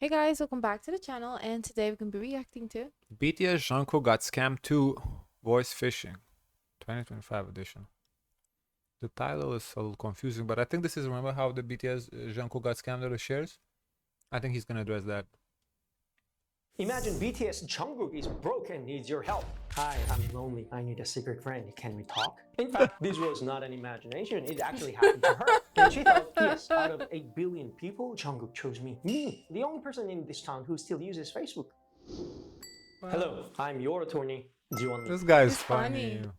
Hey guys, welcome back to the channel, and today we're going to be reacting to Bts Jungkook got scammed to voice phishing 2025 edition. The title is a little confusing, but I think this is, remember how the Bts Jungkook got scammed out of shares? I think he's gonna address that. Imagine Bts Jungkook is broke and needs your help. Hi, I'm lonely. I need a secret friend. Can we talk? In fact, this was not an imagination. It actually happened to her. And she thought, yes, out of 8 billion people, Jungkook chose me. Me, the only person in this town who still uses Facebook. Wow. Hello, I'm your attorney. Do you want me? This guy is It's funny. funny.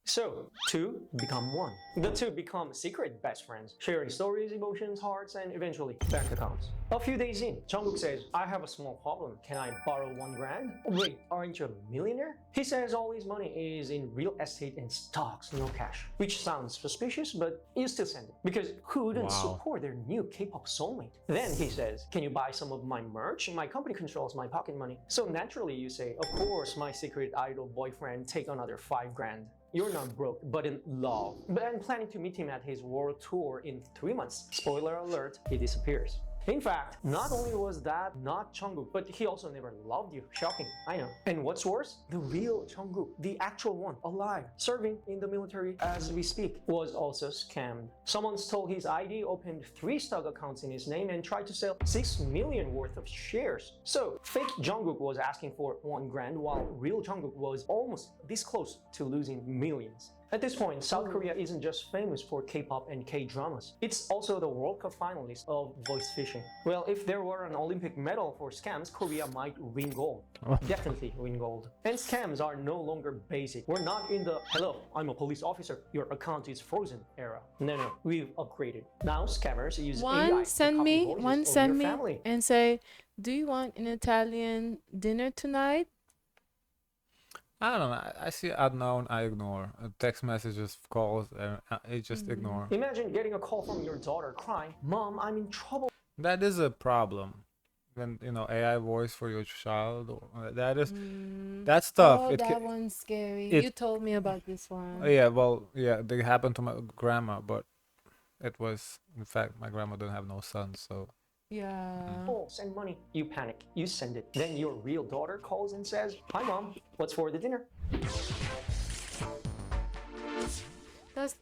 So, two become one. The two become secret best friends, sharing stories, emotions, hearts, and eventually bank accounts. A few days in, Jungkook says, I have a small problem. Can I borrow $1,000? Wait, aren't you a millionaire? He says all his money is in real estate and stocks, no cash. Which sounds suspicious, but you still send it. Because who wouldn't support their new K-pop soulmate? Then he says, can you buy some of my merch? My company controls my pocket money. So naturally you say, of course, my secret idol boyfriend, take another $5,000. You're not broke, but in love. But I'm planning to meet him at his world tour in 3 months. Spoiler alert, he disappears. In fact, not only was that not Jungkook, but he also never loved you. Shocking, I know. And what's worse? The real Jungkook, the actual one, alive, serving in the military as we speak, was also scammed. Someone stole his ID, opened 3 stock accounts in his name, and tried to sell 6 million worth of shares. So, fake Jungkook was asking for $1,000, while real Jungkook was almost this close to losing millions. At this point, South Korea isn't just famous for K-pop and K-dramas. It's also the World Cup finalist of voice phishing. Well, if there were an Olympic medal for scams, Korea might win gold. Definitely win gold. And scams are no longer basic. We're not in the, hello, I'm a police officer, your account is frozen era. No, we've upgraded. Now scammers use AI Send to me copy one voices of send your me family. and say, do you want an Italian dinner tonight? I don't know. I see unknown, I ignore. Text messages, calls, I just ignore. Imagine getting a call from your daughter crying, Mom, I'm in trouble. That is a problem. When, you know, AI voice for your child, or that is, that's stuff. Oh, that one's scary. You told me about this one. Yeah, well, yeah, they happened to my grandma, but it was, in fact, my grandma don't have no sons, so. Yeah. Oh, send money. You panic. You send it. Then your real daughter calls and says, Hi, Mom. What's for the dinner?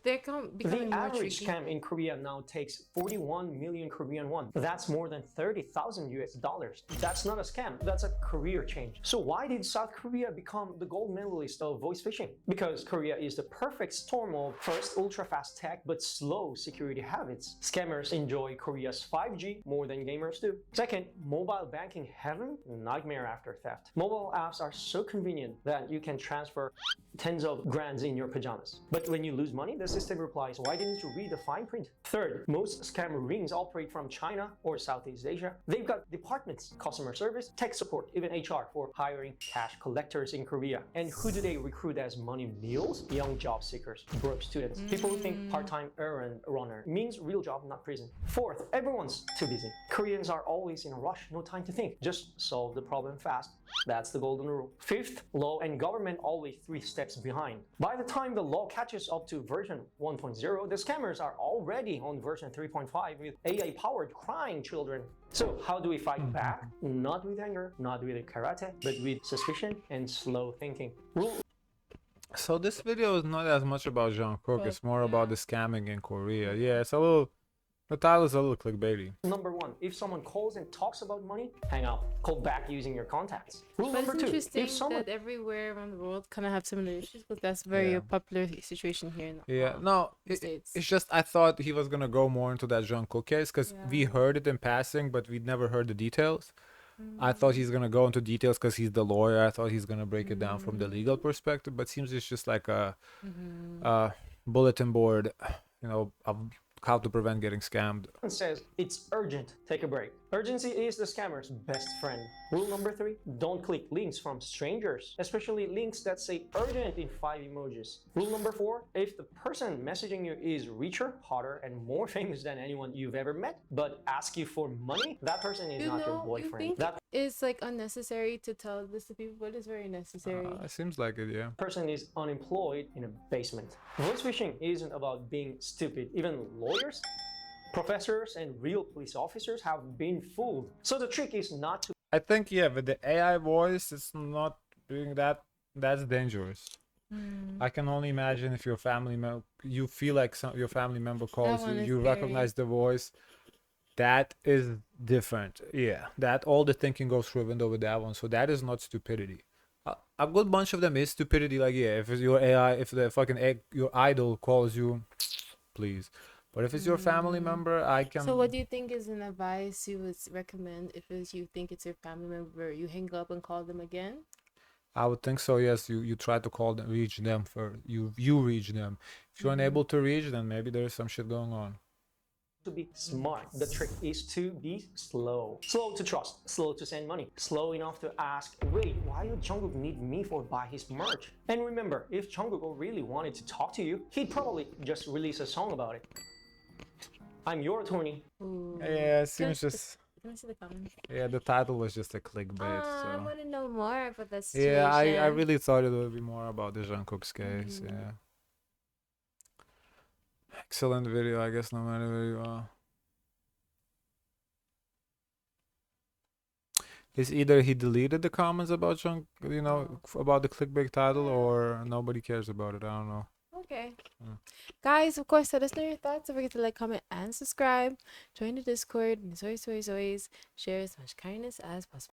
They're becoming The more average tricky. scam in Korea now takes 41 million Korean won. That's more than 30,000 US dollars. That's not a scam, that's a career change. So why did South Korea become the gold medalist of voice phishing? Because Korea is the perfect storm of first ultra-fast tech but slow security habits. Scammers enjoy Korea's 5G more than gamers do. Second, mobile banking heaven, nightmare after theft. Mobile apps are so convenient that you can transfer tens of grands in your pajamas. But when you lose money, the system replies, why didn't you read the fine print? Third, most scam rings operate from China or Southeast Asia. They've got departments, customer service, tech support, even HR for hiring cash collectors in Korea. And who do they recruit as money mules? Young job seekers, broke students, people who think part-time errand runner means real job, not prison. Fourth, everyone's too busy. Koreans are always in a rush, no time to think. Just solve the problem fast. That's the golden rule. Fifth, law and government always 3 steps behind. By the time the law catches up to version 1.0, the scammers are already on version 3.5 with AI-powered crying children. So how do we fight back? Not with anger, not with karate, but with suspicion and slow thinking. So this video is not as much about Jungkook, it's more about the scamming in Korea. Yeah, it's a little, the title is a little clickbaity. Number 1, if someone calls and talks about money, hang up. Call back using your contacts. Rule But number it's 2, interesting if someone... that everywhere around the world kind of have similar issues, but that's very a popular situation here in the States. It's just I thought he was gonna go more into that Jungkook case because we heard it in passing, but we'd never heard the details. I thought he's gonna go into details because he's the lawyer. I thought he's gonna break it down from the legal perspective, but seems it's just like a bulletin board, you know, of how to prevent getting scammed. Says it's urgent, take a break. Urgency is the scammer's best friend. Rule number 3, don't click links from strangers, especially links that say urgent in 5 emojis. Rule number 4, if the person messaging you is richer, hotter, and more famous than anyone you've ever met, but ask you for money, that person is not your boyfriend. You think it's like unnecessary to tell this to people, but it's very necessary. It seems like it, yeah. Person is unemployed in a basement. Voice phishing isn't about being stupid. Even lawyers Professors and real police officers have been fooled. So the trick is not to. I think, yeah, with the AI voice, it's not doing that. That's dangerous. I can only imagine if your you feel like your family member calls you, you recognize the voice. That is different. Yeah, that all the thinking goes through a window with that one. So that is not stupidity. A good bunch of them is stupidity. Like, yeah, if it's your AI, if the fucking your idol calls you, please. But if it's your family member, I can. So what do you think is an advice you would recommend if you think it's your family member? You hang up and call them again? I would think so. Yes, you try to call them, reach them for you reach them. If you're unable to reach, then maybe there's some shit going on. To be smart, the trick is to be slow. Slow to trust, slow to send money, slow enough to ask, wait, why would Jungkook need me for buy his merch? And remember, if Jungkook really wanted to talk to you, he'd probably just release a song about it. I'm your attorney. Ooh. Yeah, it seems just. Let me see the comments. Yeah, the title was just a clickbait. So. I want to know more about that situation. Yeah, I really thought it would be more about the Jungkook's case. Yeah. Excellent video, I guess, no matter where you are. It's either he deleted the comments about about the clickbait title, or nobody cares about it. I don't know. Okay. Guys, of course, let us know your thoughts. Don't forget to like, comment, and subscribe. Join the Discord. And as always, share as much kindness as possible.